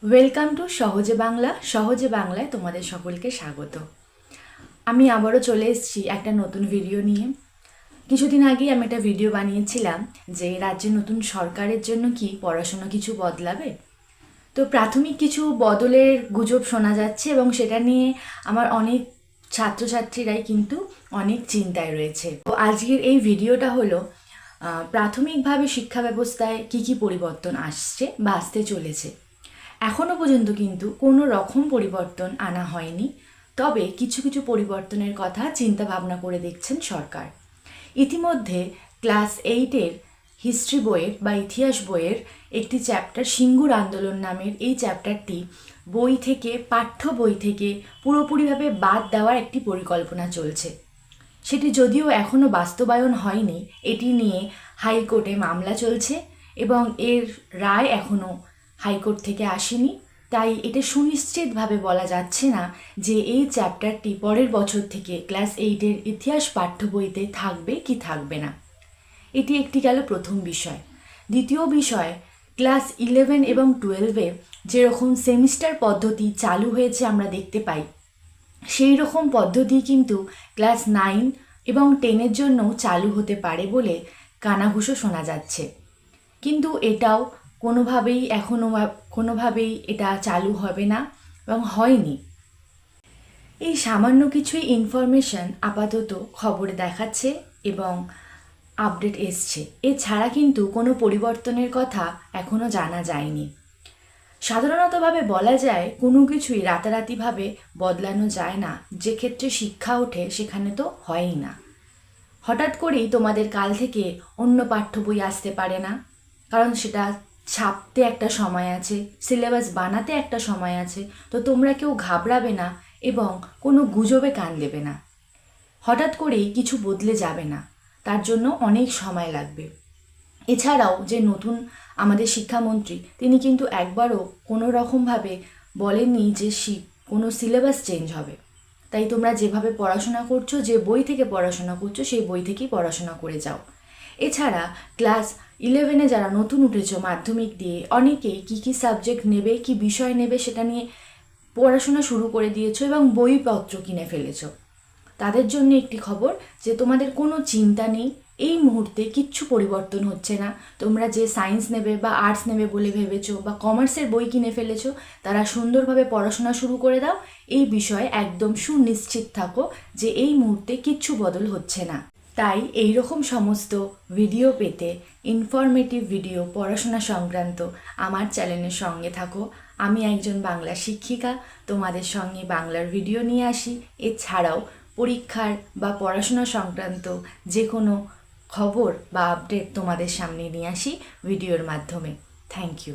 Welcome to সহজে বাংলায় তোমাদের সকলকে স্বাগত। আমি আবারও চলে এসেছি একটা নতুন ভিডিও নিয়ে। কিছুদিন আগেই আমি একটা ভিডিও বানিয়েছিলাম যে রাজ্যে নতুন সরকারের জন্য কি পড়াশোনা কিছু বদলাবে। তো প্রাথমিক কিছু বদলের গুজব শোনা যাচ্ছে এবং সেটা নিয়ে আমার অনেক ছাত্রছাত্রীরাই কিন্তু অনেক চিন্তায় রয়েছে। তো আজকের এই ভিডিওটা হলো প্রাথমিকভাবে শিক্ষা ব্যবস্থায় কি পরিবর্তন আসছে বা আসতে চলেছে। এখনও পর্যন্ত কিন্তু কোনো রকম পরিবর্তন আনা হয়নি, তবে কিছু কিছু পরিবর্তনের কথা চিন্তা ভাবনা করে দেখছেন সরকার। ইতিমধ্যে ক্লাস 8-এর হিস্ট্রি বইয়ের বা ইতিহাস বইয়ের একটি চ্যাপ্টার সিঙ্গুর আন্দোলন নামের এই চ্যাপ্টারটি পাঠ্য বই থেকে পুরোপুরিভাবে বাদ দেওয়ার একটি পরিকল্পনা চলছে। সেটি যদিও এখনও বাস্তবায়ন হয়নি, এটি নিয়ে হাইকোর্টে মামলা চলছে এবং এর রায় এখনও হাইকোর্ট থেকে আসেনি। তাই এটা সুনিশ্চিতভাবে বলা যাচ্ছে না যে এই চ্যাপ্টারটি পরের বছর থেকে ক্লাস 8-এর ইতিহাস পাঠ্য বইতে থাকবে কি থাকবে না। এটি একটি গেল প্রথম বিষয়। দ্বিতীয় বিষয়, ক্লাস 11 এবং 12-এ যেরকম সেমিস্টার পদ্ধতি চালু হয়েছে আমরা দেখতে পাই, সেই রকম পদ্ধতি কিন্তু ক্লাস 9 এবং 10-এর জন্যও চালু হতে পারে বলে কানাঘুষো শোনা যাচ্ছে। কিন্তু এটাও কোনোভাবেই এটা চালু হবে না এবং হয়নি। এই সামান্য কিছুই ইনফরমেশন আপাতত খবরে দেখাচ্ছে এবং আপডেট এসছে। এছাড়া কিন্তু কোনো পরিবর্তনের কথা এখনও জানা যায়নি। সাধারণতভাবে বলা যায় কোনো কিছুই রাতারাতিভাবে বদলানো যায় না। যে ক্ষেত্রে শিক্ষা ওঠে সেখানে তো হয়ই না। হঠাৎ করেই তোমাদের কাল থেকে অন্য পাঠ্য বই আসতে পারে না, কারণ সেটা ছাপতে একটা সময় আছে, সিলেবাস বানাতে একটা সময় আছে। তো তোমরা কেউ ঘাবড়াবে না এবং কোনো গুজবে কান দেবে না। হঠাৎ করেই কিছু বদলে যাবে না, তার জন্য অনেক সময় লাগবে। এছাড়াও যে নতুন আমাদের শিক্ষামন্ত্রী, তিনি কিন্তু একবারও কোনো রকমভাবে বলেননি যে কোনো সিলেবাস চেঞ্জ হবে। তাই তোমরা যেভাবে পড়াশোনা করছো, যে বই থেকে পড়াশোনা করছো, সেই বই থেকেই পড়াশোনা করে যাও। এছাড়া ক্লাস 11-এ যারা নতুন উঠেছো মাধ্যমিক দিয়ে, অনেকেই কী সাবজেক্ট নেবে, কী বিষয় নেবে সেটা নিয়ে পড়াশোনা শুরু করে দিয়েছো এবং বইপত্র কিনে ফেলেছো। তাদের জন্য একটি খবর যে তোমাদের কোনো চিন্তা নেই, এই মুহূর্তে কিচ্ছু পরিবর্তন হচ্ছে না। তোমরা যে সায়েন্স নেবে বা আর্টস নেবে বলে ভেবেছো বা কমার্সের বই কিনে ফেলেছো, তারা সুন্দরভাবে পড়াশোনা শুরু করে দাও। এই বিষয়ে একদম সুনিশ্চিত থাকো যে এই মুহূর্তে কিচ্ছু বদল হচ্ছে না। তাই এই রকম সমস্ত ভিডিও পেতে, ইনফরমেটিভ ভিডিও পড়াশোনা সংক্রান্ত, আমার চ্যানেলের সঙ্গে থাকো। আমি একজন বাংলা শিক্ষিকা, তোমাদের সঙ্গে বাংলার ভিডিও নিয়ে আসি। এছাড়াও পরীক্ষার বা পড়াশোনা সংক্রান্ত যে কোনো খবর বা আপডেট তোমাদের সামনে নিয়ে আসি ভিডিওর মাধ্যমে। Thank you.